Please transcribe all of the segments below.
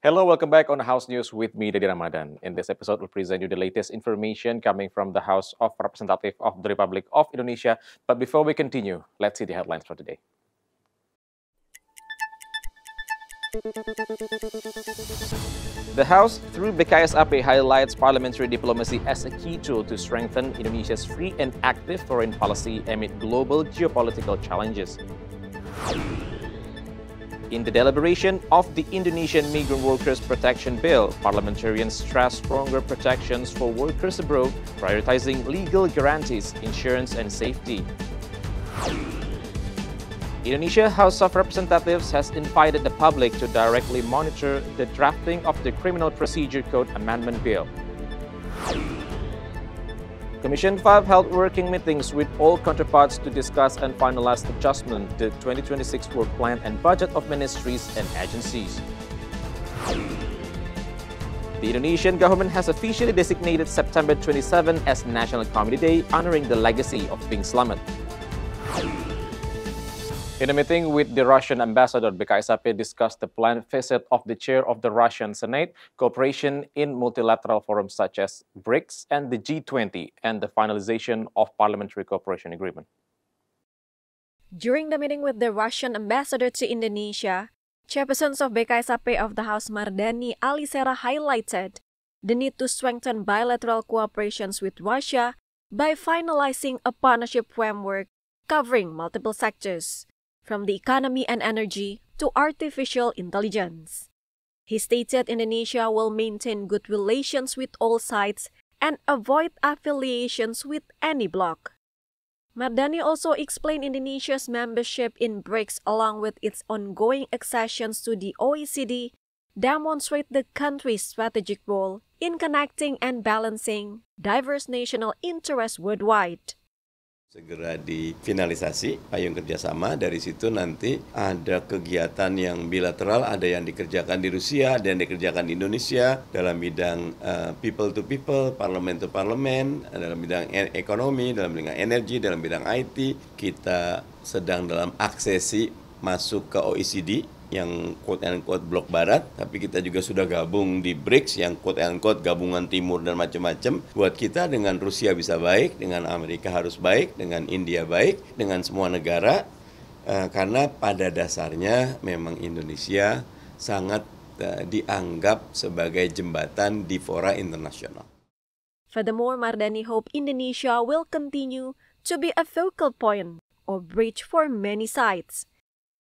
Hello, welcome back on House News with me, Dedi Ramadan. In this episode, we'll present you the latest information coming from the House of Representatives of the Republic of Indonesia. But before we continue, let's see the headlines for today. The House, through BKSAP, highlights parliamentary diplomacy as a key tool to strengthen Indonesia's free and active foreign policy amid global geopolitical challenges. In the deliberation of the Indonesian Migrant Workers Protection Bill, parliamentarians stressed stronger protections for workers abroad, prioritizing legal guarantees, insurance, and safety. Indonesia House of Representatives has invited the public to directly monitor the drafting of the Criminal Procedure Code Amendment Bill. Commission 5 held working meetings with all counterparts to discuss and finalize adjustment to the 2026 work plan and budget of ministries and agencies. The Indonesian government has officially designated September 27 as National Comedy Day, honoring the legacy of Bing Slamet. In a meeting with the Russian ambassador, BKSAP discussed the planned visit of the chair of the Russian Senate, cooperation in multilateral forums such as BRICS and the G20, and the finalization of parliamentary cooperation agreement. During the meeting with the Russian ambassador to Indonesia, chairpersons of BKSAP of the House Mardani Alisera highlighted the need to strengthen bilateral cooperations with Russia by finalizing a partnership framework covering multiple sectors, from the economy and energy to artificial intelligence. He stated Indonesia will maintain good relations with all sides and avoid affiliations with any bloc. Mardani also explained Indonesia's membership in BRICS along with its ongoing accessions to the OECD demonstrate the country's strategic role in connecting and balancing diverse national interests worldwide. Segera difinalisasi payung kerjasama, dari situ nanti ada kegiatan yang bilateral, ada yang dikerjakan di Rusia, ada yang dikerjakan di Indonesia dalam bidang people to people, parlemen to parlemen, dalam bidang ekonomi, dalam bidang energi, dalam bidang IT. Kita sedang dalam aksesi masuk ke OECD yang quote-unquote blok barat, tapi kita juga sudah gabung di BRICS yang quote-unquote gabungan timur dan macam-macam. Buat kita dengan Rusia bisa baik, dengan Amerika harus baik, dengan India baik, dengan semua negara, karena pada dasarnya memang Indonesia sangat dianggap sebagai jembatan di fora internasional. Furthermore, Mardani hoped Indonesia will continue to be a focal point or bridge for many sides.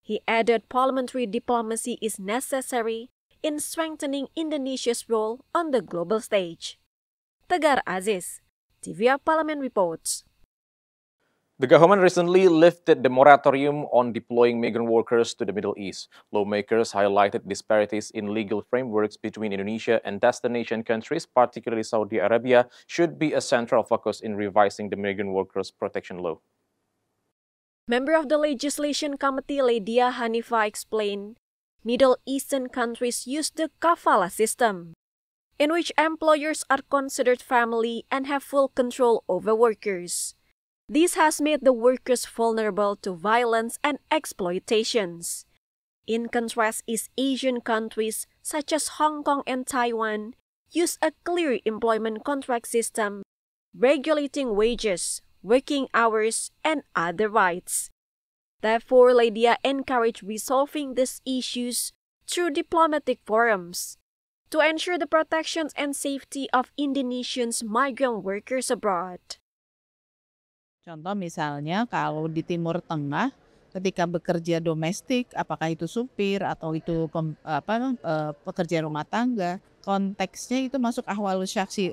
He added parliamentary diplomacy is necessary in strengthening Indonesia's role on the global stage. Tegar Aziz, tvrparlemen reports. The government recently lifted the moratorium on deploying migrant workers to the Middle East. Lawmakers highlighted disparities in legal frameworks between Indonesia and destination countries, particularly Saudi Arabia, should be a central focus in revising the migrant workers protection law. Member of the Legislation Committee Ledia Hanifa explained, Middle Eastern countries use the kafala system, in which employers are considered family and have full control over workers. This has made the workers vulnerable to violence and exploitations. In contrast, East Asian countries such as Hong Kong and Taiwan use a clear employment contract system, regulating wages, working hours, and other rights. Therefore, Ledia encouraged resolving these issues through diplomatic forums to ensure the protections and safety of Indonesians migrant workers abroad. Contoh misalnya kalau di Timur Tengah ketika bekerja domestik, apakah itu supir atau itu pekerja rumah tangga, konteksnya itu masuk ahwalus syakhsi,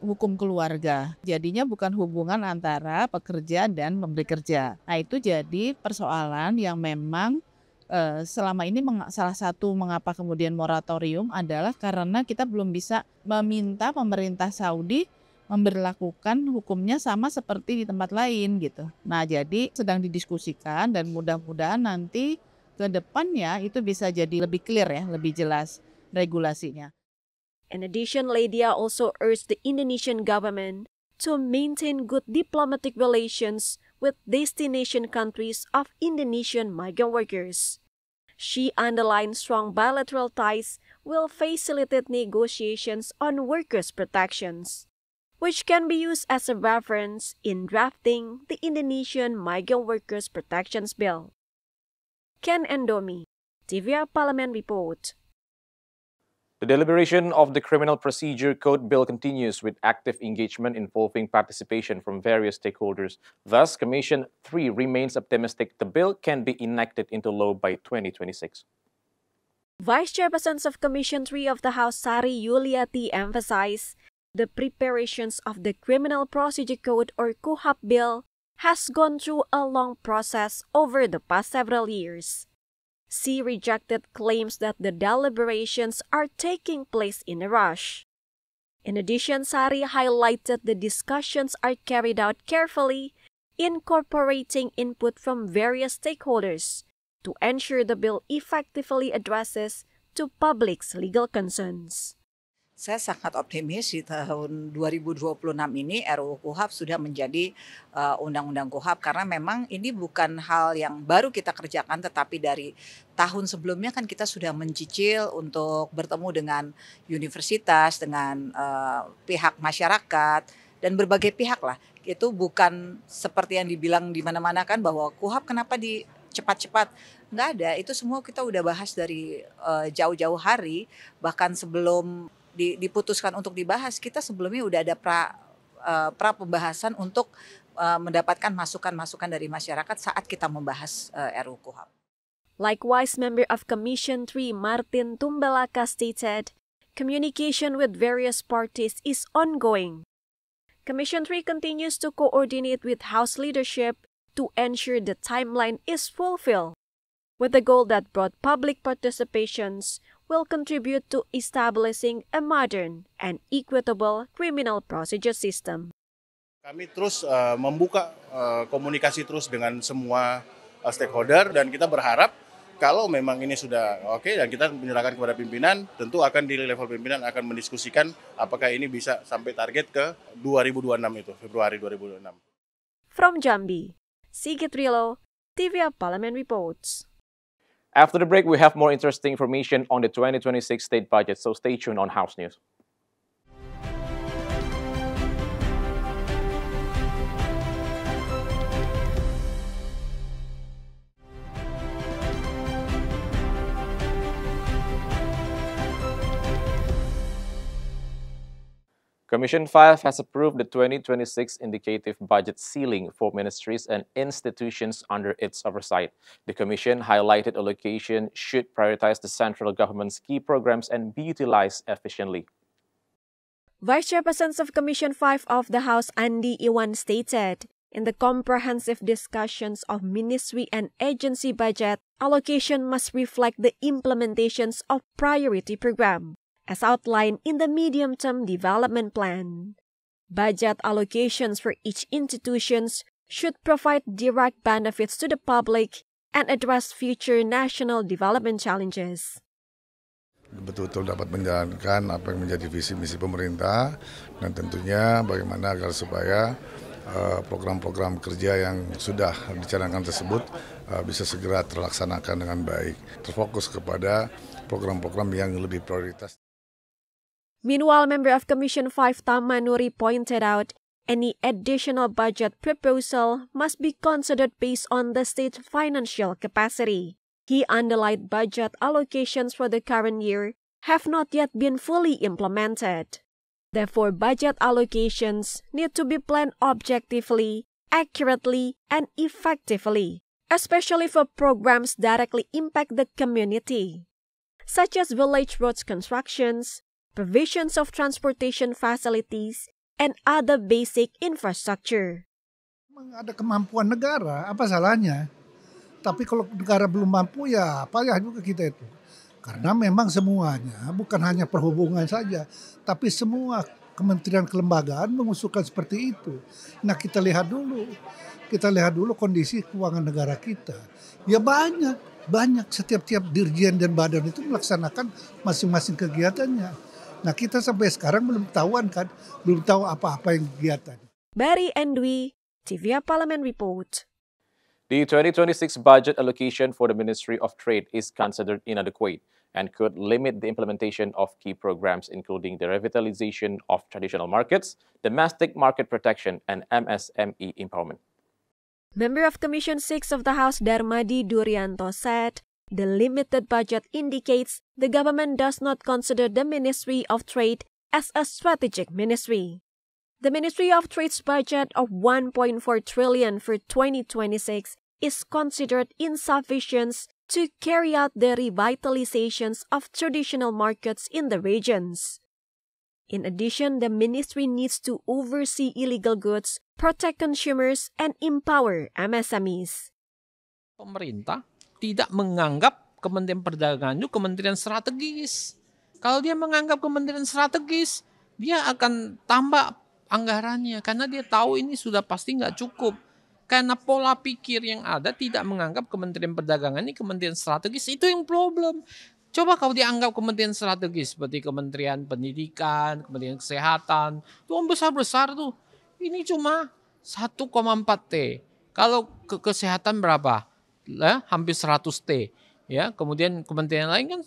hukum keluarga. Jadinya bukan hubungan antara pekerja dan pemberi kerja. Nah itu jadi persoalan yang memang selama ini salah satu mengapa kemudian moratorium adalah karena kita belum bisa meminta pemerintah Saudi memberlakukan hukumnya sama seperti di tempat lain gitu. Nah jadi sedang didiskusikan dan mudah-mudahan nanti ke depannya itu bisa jadi lebih clear ya, lebih jelas regulasinya. In addition, Ledia also urged the Indonesian government to maintain good diplomatic relations with destination countries of Indonesian migrant workers. She underlined strong bilateral ties will facilitate negotiations on workers' protections, which can be used as a reference in drafting the Indonesian Migrant Workers Protections Bill. Ken Endomi, TVR Parlemen Report. The deliberation of the Criminal Procedure Code bill continues with active engagement involving participation from various stakeholders. Thus, Commission 3 remains optimistic the bill can be enacted into law by 2026. Vice Chairperson of Commission 3 of the House, Sari Yuliati, emphasized the preparations of the Criminal Procedure Code or KUHAP bill has gone through a long process over the past several years. She rejected claims that the deliberations are taking place in a rush. In addition, Sari highlighted the discussions are carried out carefully, incorporating input from various stakeholders to ensure the bill effectively addresses to public's legal concerns. Saya sangat optimis di tahun 2026 ini RUU KUHAP sudah menjadi Undang-Undang KUHAP karena memang ini bukan hal yang baru kita kerjakan, tetapi dari tahun sebelumnya kan kita sudah mencicil untuk bertemu dengan universitas, dengan pihak masyarakat dan berbagai pihak lah. Itu bukan seperti yang dibilang di mana-mana kan bahwa KUHAP kenapa cepat-cepat, nggak ada. Itu semua kita udah bahas dari jauh-jauh hari, bahkan sebelum diputuskan untuk dibahas, kita sebelumnya udah ada pra pembahasan untuk mendapatkan masukan-masukan dari masyarakat saat kita membahas RUU KUHAP. Likewise, member of Commission 3 Martin Tumbelaka stated, communication with various parties is ongoing. Commission 3 continues to coordinate with House leadership to ensure the timeline is fulfilled, with the goal that broad public participations will contribute to establishing a modern and equitable criminal procedure system. Kami terus membuka komunikasi terus dengan semua stakeholder dan kita berharap kalau memang ini sudah oke dan kita menyerahkan kepada pimpinan, tentu akan di level pimpinan akan mendiskusikan apakah ini bisa sampai target ke 2026 itu, Februari 2026. From Jambi, Sigit Rilo, TVR Parlemen reports. After the break, we have more interesting information on the 2026 state budget, so stay tuned on House News. Commission 5 has approved the 2026 indicative budget ceiling for ministries and institutions under its oversight. The Commission highlighted allocation should prioritize the central government's key programs and be utilized efficiently. Vice Chairperson of Commission 5 of the House, Andi Iwan, stated, in the comprehensive discussions of ministry and agency budget, allocation must reflect the implementations of priority program, as outlined in the Medium-Term Development Plan. Budget allocations for each institutions should provide direct benefits to the public and address future national development challenges. Betul-betul dapat menjalankan apa yang menjadi visi misi pemerintah dan tentunya bagaimana agar supaya program-program kerja yang sudah dicanangkan tersebut bisa segera terlaksanakan dengan baik, terfokus kepada program-program yang lebih prioritas. Meanwhile, member of Commission 5 Tamanuri pointed out any additional budget proposal must be considered based on the state's financial capacity. He underlined budget allocations for the current year have not yet been fully implemented. Therefore, budget allocations need to be planned objectively, accurately, and effectively, especially for programs directly impact the community, such as village roads constructions, provisions of transportation facilities, and other basic infrastructure. Ada kemampuan negara, apa salahnya? Tapi kalau negara belum mampu, ya payah juga kita itu. Karena memang semuanya, bukan hanya perhubungan saja, tapi semua kementerian kelembagaan mengusulkan seperti itu. Nah, kita lihat dulu kondisi keuangan negara kita. Ya banyak setiap dirjen dan badan itu melaksanakan masing-masing kegiatannya. Nah, kita sampai sekarang belum tahu apa-apa yang kegiatan. Barry Endwi, TVR Parlemen Report. The 2026 budget allocation for the Ministry of Trade is considered inadequate and could limit the implementation of key programs including the revitalization of traditional markets, domestic market protection, and MSME empowerment. Member of Commission 6 of the House Darmadi Duryanto said the limited budget indicates the government does not consider the Ministry of Trade as a strategic ministry. The Ministry of Trade's budget of 1.4 trillion for 2026 is considered insufficient to carry out the revitalizations of traditional markets in the regions. In addition, the ministry needs to oversee illegal goods, protect consumers, and empower MSMEs. Pemerintah tidak menganggap Kementerian Perdagangan itu kementerian strategis. Kalau dia menganggap kementerian strategis, dia akan tambah anggarannya karena dia tahu ini sudah pasti nggak cukup. Karena pola pikir yang ada tidak menganggap Kementerian Perdagangan ini kementerian strategis, itu yang problem. Coba kalau dianggap kementerian strategis seperti Kementerian Pendidikan, Kementerian Kesehatan, itu besar-besar tuh. Ini cuma 1,4 T. Kalau ke kesehatan berapa? Hampir 100 T. Ya, kemudian kementerian lain kan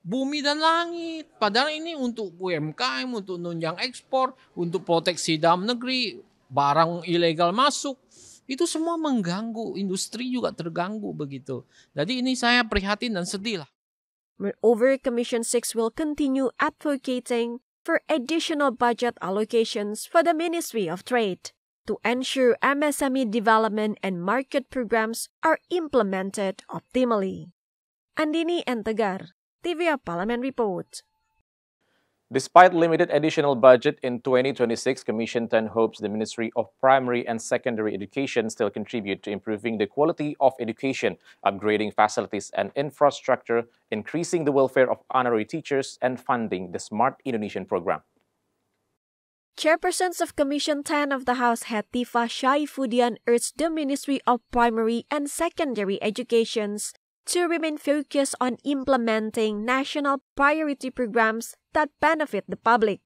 bumi dan langit. Padahal ini untuk UMKM, untuk nunjang ekspor, untuk proteksi dalam negeri, barang ilegal masuk. Itu semua mengganggu, industri juga terganggu begitu. Jadi ini saya prihatin dan sedih lah. Moreover, Commission 6 will continue advocating for additional budget allocations for the Ministry of Trade to ensure MSME development and market programs are implemented optimally. Andini and Tegar, TVR Parlemen Report. Despite limited additional budget in 2026, Commission 10 hopes the Ministry of Primary and Secondary Education still contribute to improving the quality of education, upgrading facilities and infrastructure, increasing the welfare of honorary teachers, and funding the Smart Indonesian program. Chairpersons of Commission 10 of the House Hetifa Syaifudian urged the Ministry of Primary and Secondary Educations to remain focused on implementing national priority programs that benefit the public,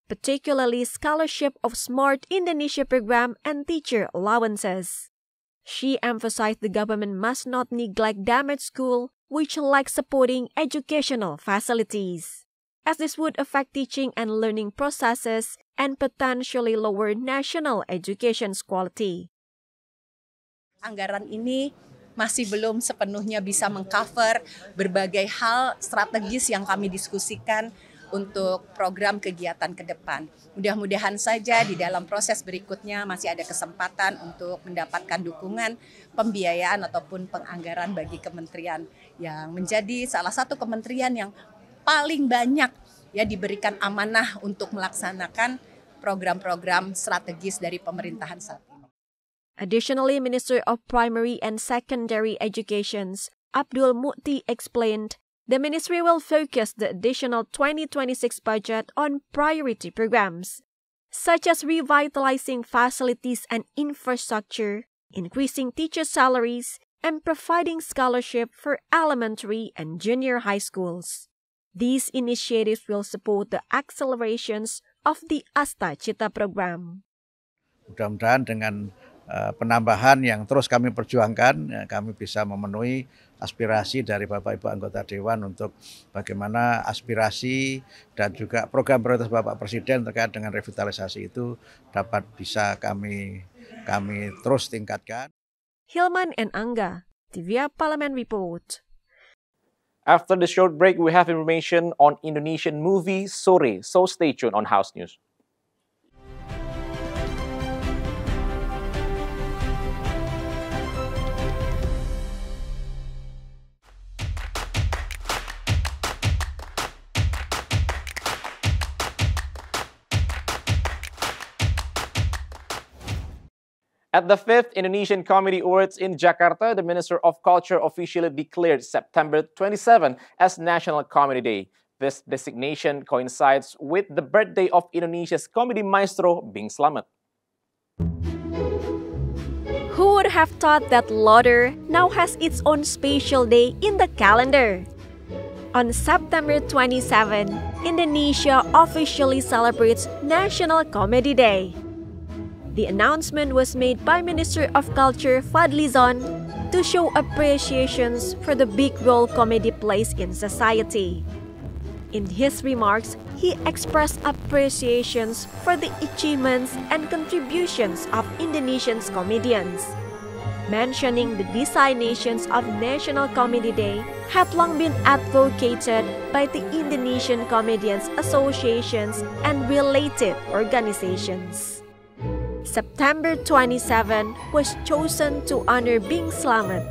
particularly scholarship of Smart Indonesia program and teacher allowances. She emphasized the government must not neglect damaged schools which lack supporting educational facilities, as this would affect teaching and learning processes and potentially lower national education's quality. Anggaran ini masih belum sepenuhnya bisa mengcover berbagai hal strategis yang kami diskusikan untuk program kegiatan ke depan. Mudah-mudahan saja di dalam proses berikutnya masih ada kesempatan untuk mendapatkan dukungan pembiayaan ataupun penganggaran bagi kementerian yang menjadi salah satu kementerian yang paling banyak ya diberikan amanah untuk melaksanakan program-program strategis dari pemerintahan saat ini. Additionally, Minister of Primary and Secondary Education, Abdul Mukti, explained the ministry will focus the additional 2026 budget on priority programs, such as revitalizing facilities and infrastructure, increasing teacher salaries, and providing scholarship for elementary and junior high schools. These initiatives will support the accelerations of the Asta Cita program. Mudah-mudahan dengan penambahan yang terus kami perjuangkan, kami bisa memenuhi aspirasi dari Bapak Ibu anggota Dewan untuk bagaimana aspirasi dan juga program prioritas Bapak Presiden terkait dengan revitalisasi itu dapat bisa kami terus tingkatkan. Hilman and Angga, TVR Parlemen Report. After the short break, we have information on Indonesian movie Sore, so stay tuned on House News. At the 5th Indonesian Comedy Awards in Jakarta, the Minister of Culture officially declared September 27 as National Comedy Day. This designation coincides with the birthday of Indonesia's comedy maestro, Bing Slamet. Who would have thought that Lauder now has its own special day in the calendar? On September 27, Indonesia officially celebrates National Comedy Day. The announcement was made by Minister of Culture Fadli Zon to show appreciations for the big role comedy plays in society. In his remarks, he expressed appreciations for the achievements and contributions of Indonesian comedians, mentioning the designations of National Comedy Day had long been advocated by the Indonesian Comedians Associations and related organizations. September 27 was chosen to honor Bing Slamet,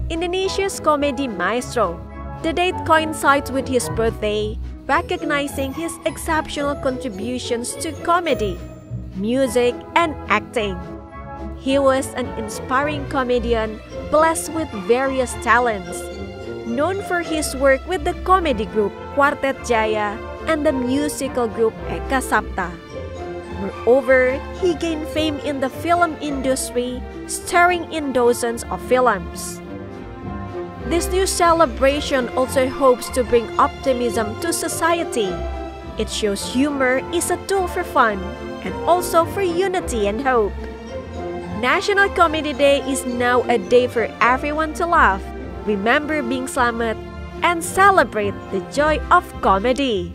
Indonesia's comedy maestro. The date coincides with his birthday, recognizing his exceptional contributions to comedy, music, and acting. He was an inspiring comedian blessed with various talents, known for his work with the comedy group Quartet Jaya and the musical group Eka Sapta. Moreover, he gained fame in the film industry, starring in dozens of films. This new celebration also hopes to bring optimism to society. It shows humor is a tool for fun and also for unity and hope. National Comedy Day is now a day for everyone to laugh, remember Bing Slamet, and celebrate the joy of comedy.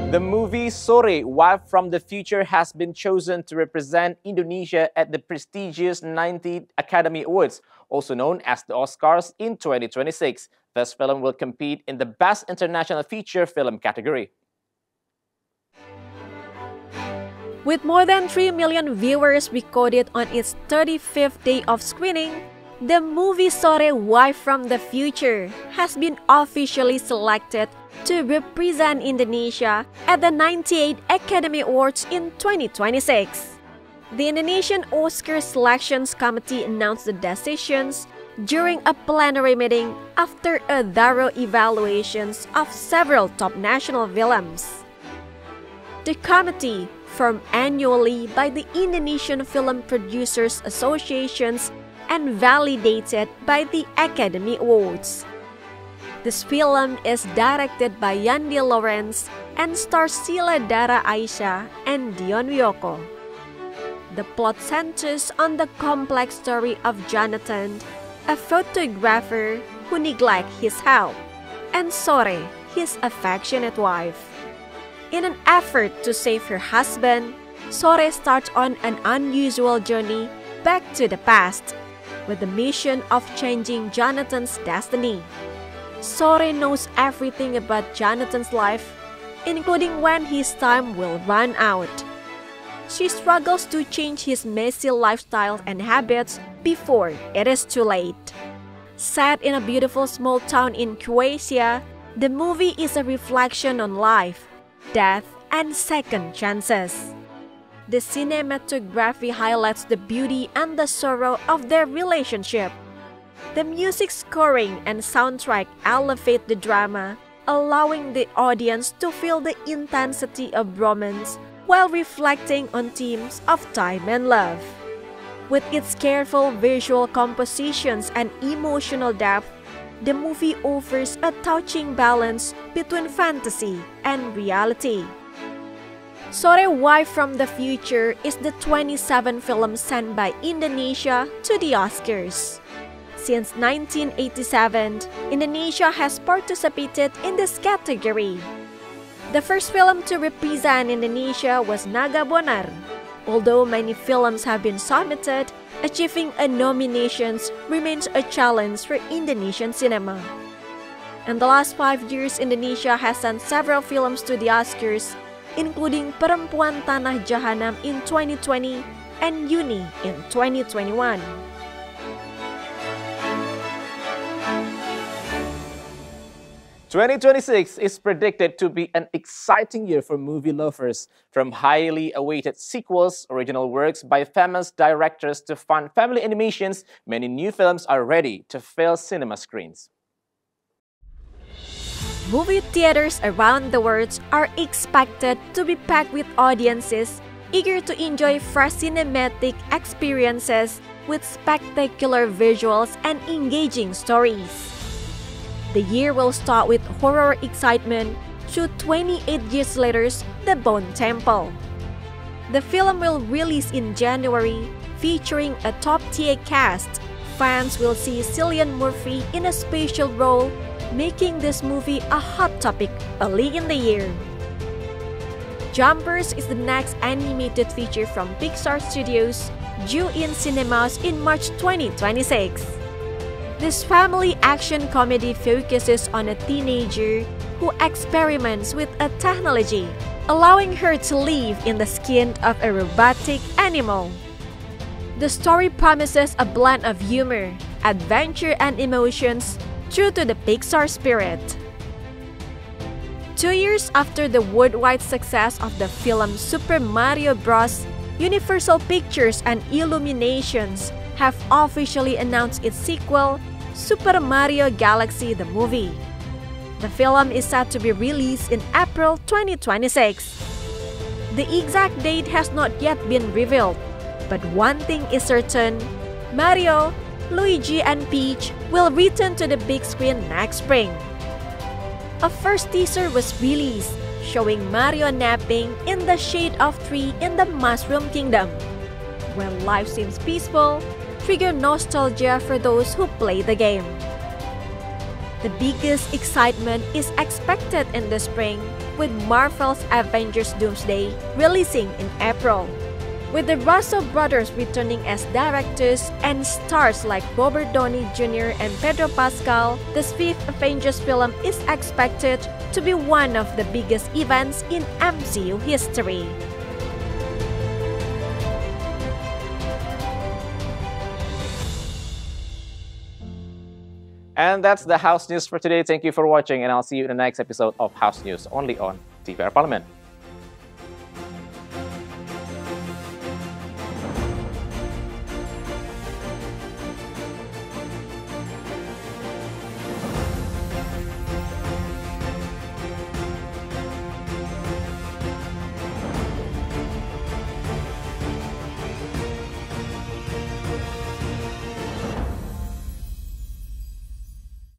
The movie Sore, Wife from the Future has been chosen to represent Indonesia at the prestigious 90th Academy Awards, also known as the Oscars, in 2026. This film will compete in the Best International Feature Film category. With more than 3 million viewers recorded on its 35th day of screening, the movie Sore, Wife from the Future has been officially selected to represent Indonesia at the 98th Academy Awards in 2026. The Indonesian Oscar Selections Committee announced the decisions during a plenary meeting after a thorough evaluations of several top national films. The committee, formed annually by the Indonesian Film Producers Associations and validated by the Academy Awards. This film is directed by Yandi Lawrence and stars Sila Dara Aisyah and Dion Wiyoko. The plot centers on the complex story of Jonathan, a photographer who neglects his health, and Sore, his affectionate wife. In an effort to save her husband, Sore starts on an unusual journey back to the past, with the mission of changing Jonathan's destiny. Sore knows everything about Jonathan's life, including when his time will run out. She struggles to change his messy lifestyle and habits before it is too late. Set in a beautiful small town in Croatia, the movie is a reflection on life, death, and second chances. The cinematography highlights the beauty and the sorrow of their relationship. The music scoring and soundtrack elevate the drama, allowing the audience to feel the intensity of romance while reflecting on themes of time and love. With its careful visual compositions and emotional depth, the movie offers a touching balance between fantasy and reality. Sore, Wife from the Future is the 27th film sent by Indonesia to the Oscars. Since 1987, Indonesia has participated in this category. The first film to represent Indonesia was Naga Bonar. Although many films have been submitted, achieving a nomination remains a challenge for Indonesian cinema. In the last 5 years, Indonesia has sent several films to the Oscars, including Perempuan Tanah Jahanam in 2020 and Yuni in 2021. "2026 is predicted to be an exciting year for movie lovers. From highly awaited sequels, original works by famous directors to fun family animations, many new films are ready to fill cinema screens. Movie theaters around the world are expected to be packed with audiences eager to enjoy fresh cinematic experiences with spectacular visuals and engaging stories. The year will start with horror excitement to 28 years later's The Bone Temple. The film will release in January, featuring a top-tier cast. Fans will see Cillian Murphy in a special role, making this movie a hot topic early in the year. Jumpers is the next animated feature from Pixar Studios, due in cinemas in March 2026. This family action comedy focuses on a teenager who experiments with a technology, allowing her to live in the skin of a robotic animal. The story promises a blend of humor, adventure, and emotions true to the Pixar spirit. 2 years after the worldwide success of the film Super Mario Bros., Universal Pictures and Illuminations have officially announced its sequel, Super Mario Galaxy the Movie. The film is set to be released in April 2026. The exact date has not yet been revealed, but one thing is certain: Mario, Luigi, and Peach will return to the big screen next spring. A first teaser was released, showing Mario napping in the shade of tree in the Mushroom Kingdom. Where life seems peaceful, trigger nostalgia for those who play the game. The biggest excitement is expected in the spring, with Marvel's Avengers Doomsday releasing in April. With the Russo brothers returning as directors and stars like Robert Downey Jr. and Pedro Pascal, the fifth Avengers film is expected to be one of the biggest events in MCU history. And that's the House News for today. Thank you for watching, and I'll see you in the next episode of House News, only on TVR Parlemen.